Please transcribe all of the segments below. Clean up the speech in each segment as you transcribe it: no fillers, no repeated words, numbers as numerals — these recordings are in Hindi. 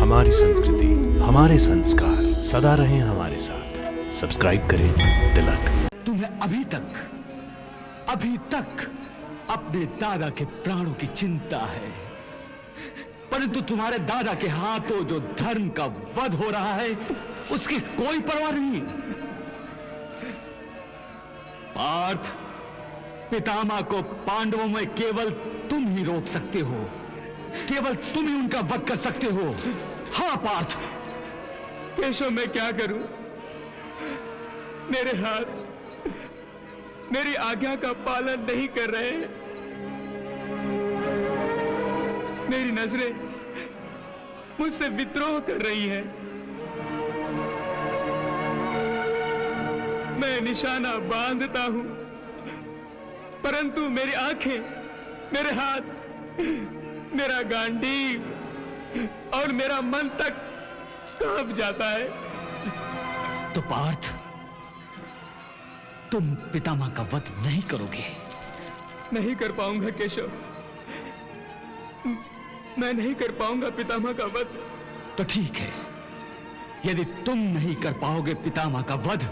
हमारी संस्कृति, हमारे संस्कार सदा रहें हमारे साथ। सब्सक्राइब करें तिलक। तुम्हें अभी तक अपने दादा के प्राणों की चिंता है, परंतु तुम्हारे दादा के हाथों जो धर्म का वध हो रहा है उसकी कोई परवाह नहीं। पार्थ, पितामह को पांडवों में केवल तुम ही रोक सकते हो, केवल तुम ही उनका वध कर सकते हो। हाँ पार्थ। केशव, मैं क्या करूं? मेरे हाथ मेरी आज्ञा का पालन नहीं कर रहे। मेरी नजरें मुझसे विद्रोह कर रही हैं। मैं निशाना बांधता हूं, परंतु मेरी आंखें, मेरे हाथ, मेरा गांडीव और मेरा मन तक कांप जाता है। तो पार्थ, तुम पितामह का वध नहीं करोगे? नहीं कर पाऊंगा केशव, मैं नहीं कर पाऊंगा पितामह का वध। तो ठीक है, यदि तुम नहीं कर पाओगे पितामह का वध,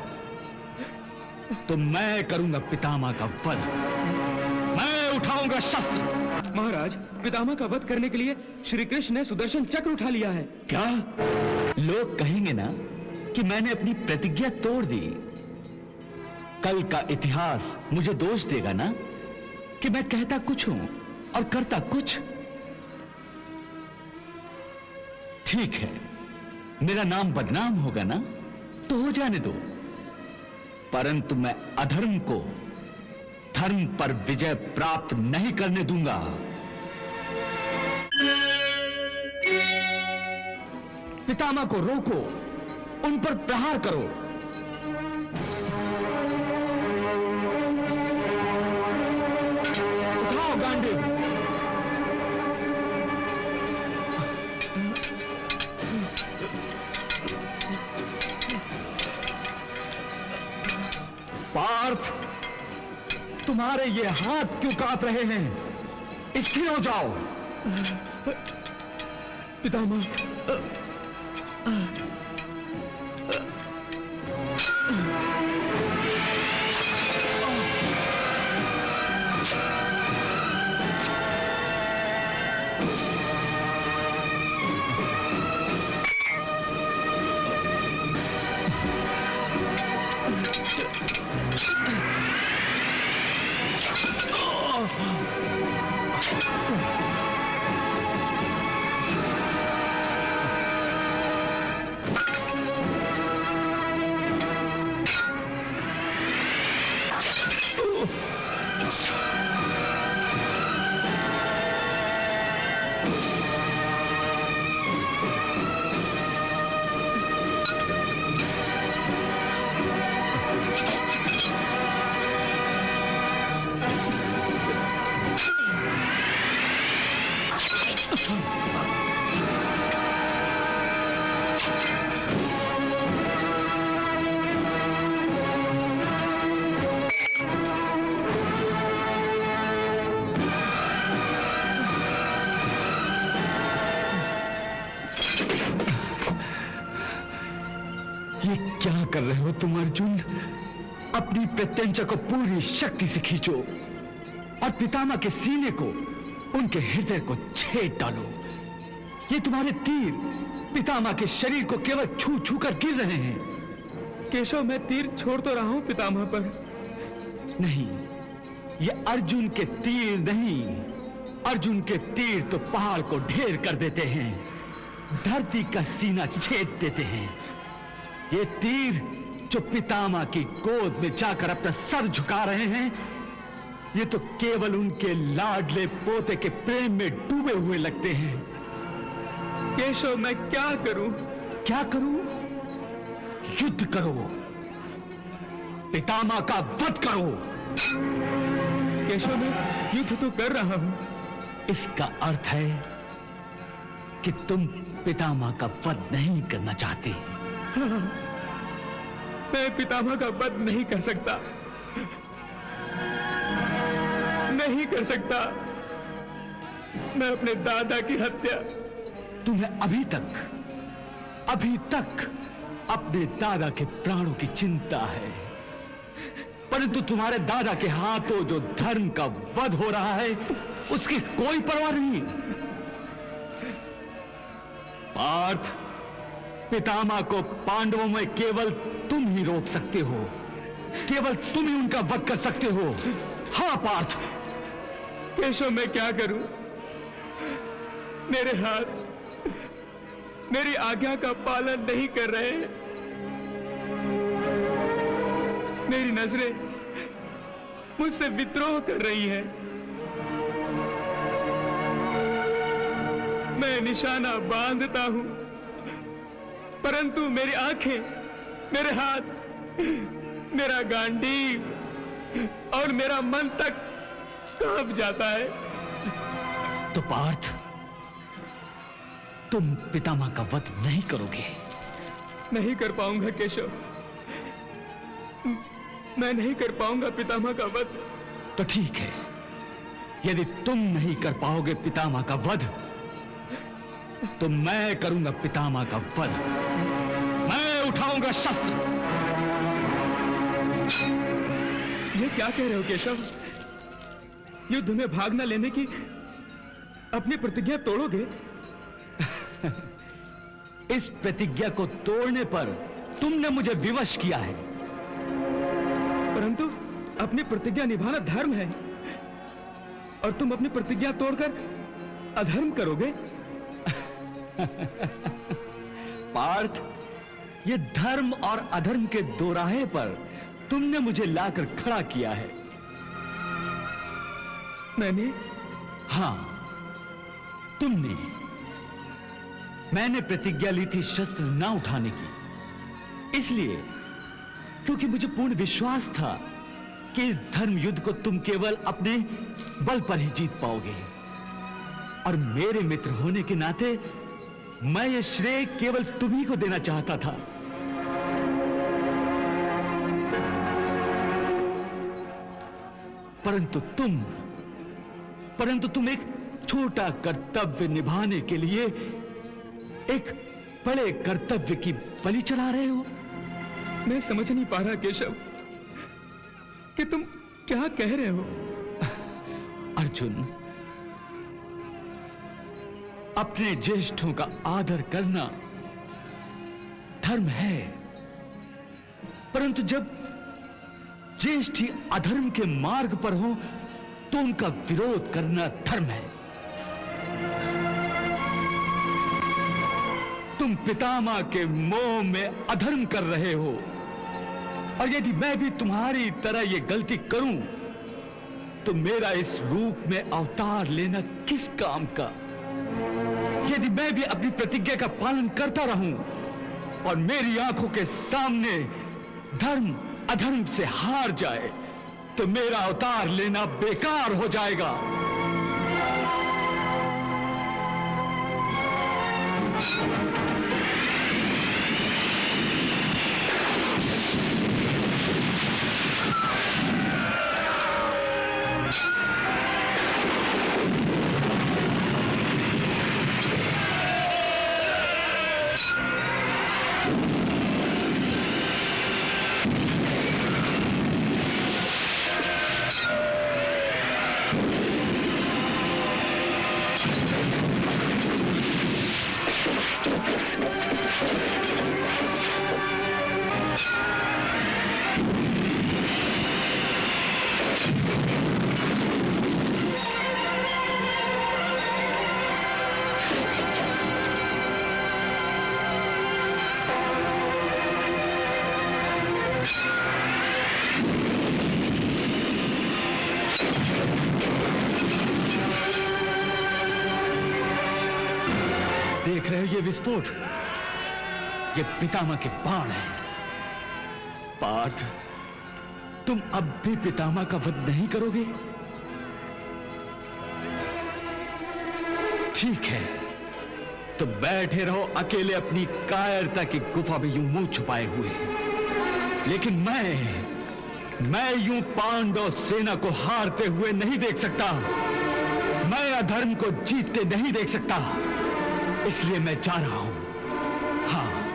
तो मैं करूंगा पितामह का वध। मैं उठाऊंगा शस्त्र। महाराज, पितामह का वध करने के लिए श्री कृष्ण ने सुदर्शन चक्र उठा लिया है। क्या? लोग कहेंगे ना कि मैंने अपनी प्रतिज्ञा तोड़ दी। कल का इतिहास मुझे दोष देगा ना कि मैं कहता कुछ हूं और करता कुछ। ठीक है, मेरा नाम बदनाम होगा ना, तो हो जाने दो, परंतु मैं अधर्म को धर्म पर विजय प्राप्त नहीं करने दूंगा। पितामह को रोको, उन पर प्रहार करो। उठाओ गांडीव। पार्थ, तुम्हारे ये हाथ क्यों कांप रहे हैं? स्थिर हो जाओ। पितामह, ये क्या कर रहे हो तुम अर्जुन? अपनी प्रत्यंचा को पूरी शक्ति से खींचो और पितामह के सीने को, उनके हृदय को छेद डालो। ये तुम्हारे तीर पितामह के शरीर को केवल छू छू कर गिर रहे हैं। केशव, मैं तीर छोड़ तो रहा हूं पितामह पर। नहीं, ये अर्जुन के तीर नहीं। अर्जुन के तीर तो पहाड़ को ढेर कर देते हैं, धरती का सीना छेद देते हैं। ये तीर जो पितामह की गोद में जाकर अपना सर झुका रहे हैं, ये तो केवल उनके लाडले पोते के प्रेम में डूबे हुए लगते हैं। केशव, मैं क्या करूं? क्या करूं? युद्ध करो, पितामह का वध करो। केशव, मैं युद्ध तो कर रहा हूं। इसका अर्थ है कि तुम पितामह का वध नहीं करना चाहते। मैं पितामह का वध नहीं कर सकता, नहीं कर सकता। मैं अपने दादा की हत्या। तुम्हें अभी तक अभी तक अपने दादा के प्राणों की चिंता है, परंतु तुम्हारे दादा के हाथों जो धर्म का वध हो रहा है उसकी कोई परवाह नहीं। पार्थ, पितामह को पांडवों में केवल तुम ही रोक सकते हो, केवल तुम ही उनका वध कर सकते हो। हाँ पार्थ। केशव, मैं क्या करूं? मेरे हाथ मेरी आज्ञा का पालन नहीं कर रहे। मेरी नजरें मुझसे विद्रोह कर रही हैं। मैं निशाना बांधता हूं, परंतु मेरी आंखें, मेरे हाथ, मेरा गांडीव और मेरा मन तक कांप जाता है। तो पार्थ, तुम पितामह का वध नहीं करोगे? नहीं कर पाऊंगा केशव, मैं नहीं कर पाऊंगा पितामह का वध। तो ठीक है, यदि तुम नहीं कर पाओगे पितामह का वध, तो मैं करूंगा पितामह का वध। मैं उठाऊंगा शस्त्र। ये क्या कह रहे हो केशव? युद्ध में भाग न लेने की अपनी प्रतिज्ञा तोड़ोगे? इस प्रतिज्ञा को तोड़ने पर तुमने मुझे विवश किया है। परंतु अपनी प्रतिज्ञा निभाना धर्म है, और तुम अपनी प्रतिज्ञा तोड़कर अधर्म करोगे। पार्थ, ये धर्म और अधर्म के दोराहे पर तुमने मुझे लाकर खड़ा किया है। मैंने? हां, तुमने। मैंने प्रतिज्ञा ली थी शस्त्र ना उठाने की, इसलिए क्योंकि मुझे पूर्ण विश्वास था कि इस धर्म युद्ध को तुम केवल अपने बल पर ही जीत पाओगे, और मेरे मित्र होने के नाते मैं ये श्रेय केवल तुम्ही को देना चाहता था। परंतु तुम एक छोटा कर्तव्य निभाने के लिए एक बड़े कर्तव्य की बलि चढ़ा रहे हो। मैं समझ नहीं पा रहा केशव कि तुम क्या कह रहे हो। अर्जुन, अपने ज्येष्ठों का आदर करना धर्म है, परंतु जब ज्येष्ठ ही अधर्म के मार्ग पर हो तो उनका विरोध करना धर्म है। तुम पितामह के मोह में अधर्म कर रहे हो, और यदि मैं भी तुम्हारी तरह यह गलती करूं तो मेरा इस रूप में अवतार लेना किस काम का। यदि मैं भी अपनी प्रतिज्ञा का पालन करता रहूं और मेरी आंखों के सामने धर्म अधर्म से हार जाए तो मेरा अवतार लेना बेकार हो जाएगा। देख रहे हो ये विस्फोट? ये पितामह के बाण हैं। पार्थ, तुम अब भी पितामह का वध नहीं करोगे? ठीक है, तो बैठे रहो अकेले अपनी कायरता की गुफा में यूं मुंह छुपाए हुए। लेकिन मैं यूं पांडव सेना को हारते हुए नहीं देख सकता। मैं अधर्म को जीतते नहीं देख सकता, इसलिए मैं जा रहा हूं। हाँ,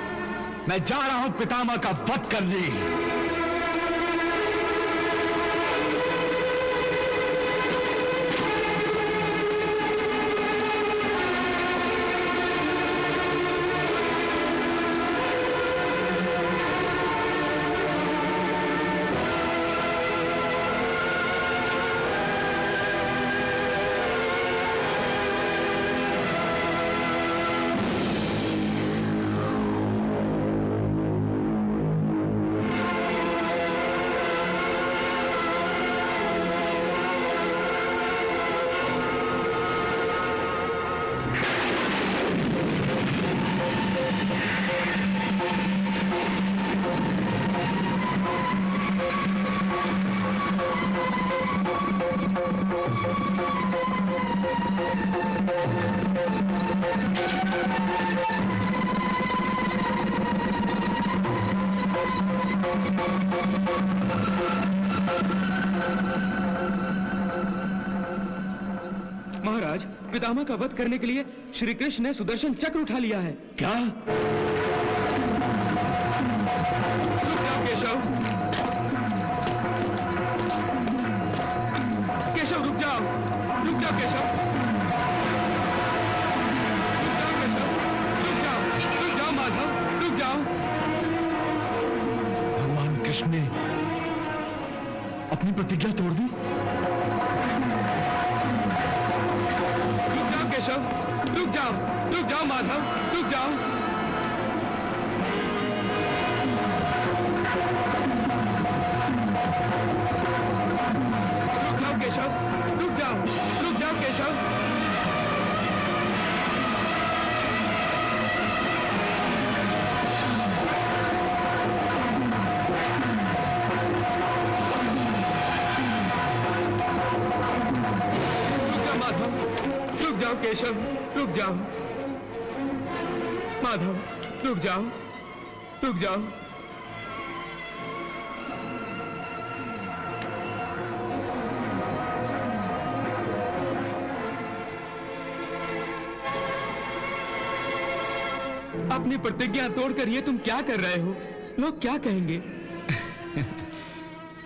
मैं जा रहा हूं पितामह का वध करने। महाराज, पितामह का वध करने के लिए श्री कृष्ण ने सुदर्शन चक्र उठा लिया है। क्या? रुक जाओ केशव। केशव रुक जाओ, रुक जाओ केशव, रुक जाओ केशव, रुक जाओ, रुक जाओ माधव, रुक जाओ। भगवान कृष्ण ने अपनी प्रतिज्ञा तोड़ दी। केशव रुक जाओ माधव, रुक जाओ। रुक जाओ केशव, रुक जाओ केशव। केशव रुक जाओ, माधव रुक जाओ, रुक जाओ। अपनी प्रतिज्ञा तोड़कर ये तुम क्या कर रहे हो? लोग क्या कहेंगे?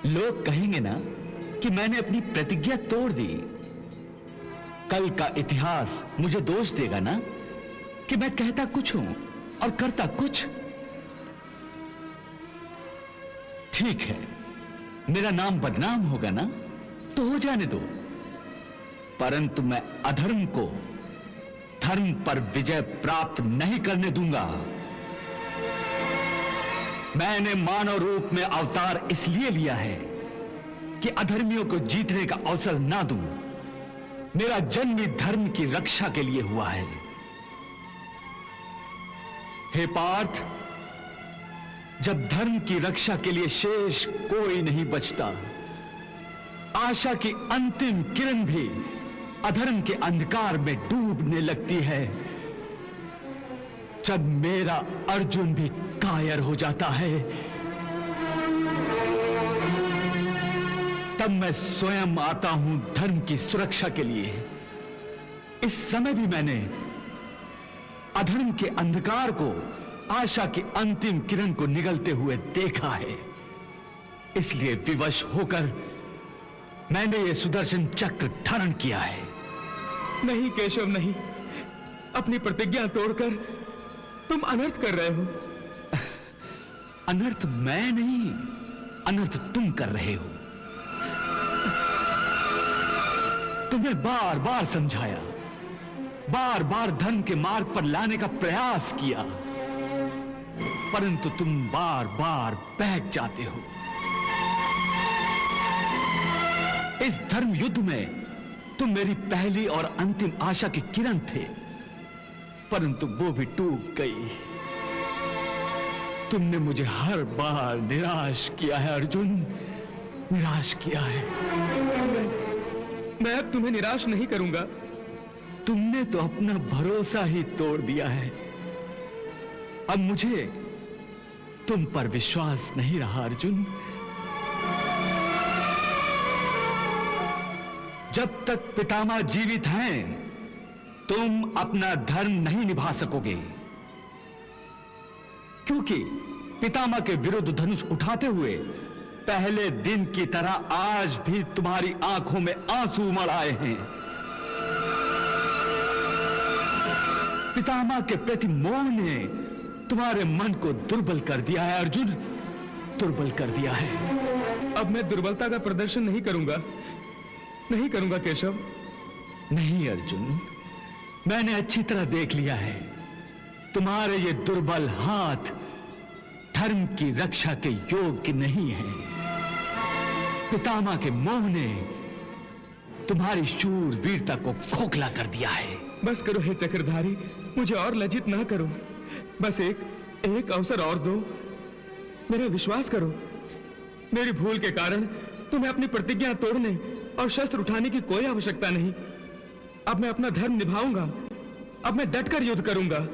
लोग कहेंगे ना कि मैंने अपनी प्रतिज्ञा तोड़ दी। कल का इतिहास मुझे दोष देगा ना कि मैं कहता कुछ हूं और करता कुछ। ठीक है, मेरा नाम बदनाम होगा ना तो हो जाने दो, परंतु मैं अधर्म को धर्म पर विजय प्राप्त नहीं करने दूंगा। मैंने मानव रूप में अवतार इसलिए लिया है कि अधर्मियों को जीतने का अवसर ना दूं। मेरा जन्म धर्म की रक्षा के लिए हुआ है। हे पार्थ, जब धर्म की रक्षा के लिए शेष कोई नहीं बचता, आशा की अंतिम किरण भी अधर्म के अंधकार में डूबने लगती है, जब मेरा अर्जुन भी कायर हो जाता है, तब मैं स्वयं आता हूं धर्म की सुरक्षा के लिए। इस समय भी मैंने अधर्म के अंधकार को आशा की अंतिम किरण को निगलते हुए देखा है। इसलिए विवश होकर मैंने यह सुदर्शन चक्र धारण किया है। नहीं केशव नहीं, अपनी प्रतिज्ञा तोड़कर तुम अनर्थ कर रहे हो। अनर्थ मैं नहीं, अनर्थ तुम कर रहे हो। तुम्हें बार बार समझाया, बार बार धर्म के मार्ग पर लाने का प्रयास किया, परंतु तुम बार बार बहक जाते हो। इस धर्म युद्ध में तुम मेरी पहली और अंतिम आशा की किरण थे, परंतु वो भी डूब गई। तुमने मुझे हर बार निराश किया है अर्जुन, निराश किया है। मैं अब तुम्हें निराश नहीं करूंगा। तुमने तो अपना भरोसा ही तोड़ दिया है। अब मुझे तुम पर विश्वास नहीं रहा अर्जुन। जब तक पितामह जीवित हैं, तुम अपना धर्म नहीं निभा सकोगे। क्योंकि पितामह के विरुद्ध धनुष उठाते हुए पहले दिन की तरह आज भी तुम्हारी आंखों में आंसू उमड़ आए हैं। पितामह के प्रति मोह ने तुम्हारे मन को दुर्बल कर दिया है अर्जुन, दुर्बल कर दिया है। अब मैं दुर्बलता का प्रदर्शन नहीं करूंगा केशव। नहीं अर्जुन, मैंने अच्छी तरह देख लिया है, तुम्हारे ये दुर्बल हाथ धर्म की रक्षा के योग्य नहीं है। पितामह के मोह ने तुम्हारी शूरवीरता को खोखला कर दिया है। बस करो हे चक्रधारी, मुझे और लज्जित ना करो। बस एक अवसर और दो। मेरा विश्वास करो, मेरी भूल के कारण तुम्हें अपनी प्रतिज्ञा तोड़ने और शस्त्र उठाने की कोई आवश्यकता नहीं। अब मैं अपना धर्म निभाऊंगा, अब मैं डटकर युद्ध करूंगा।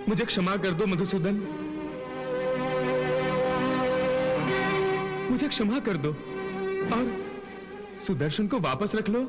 मुझे क्षमा कर दो मधुसूदन, मुझे क्षमा कर दो और सुदर्शन को वापस रख लो।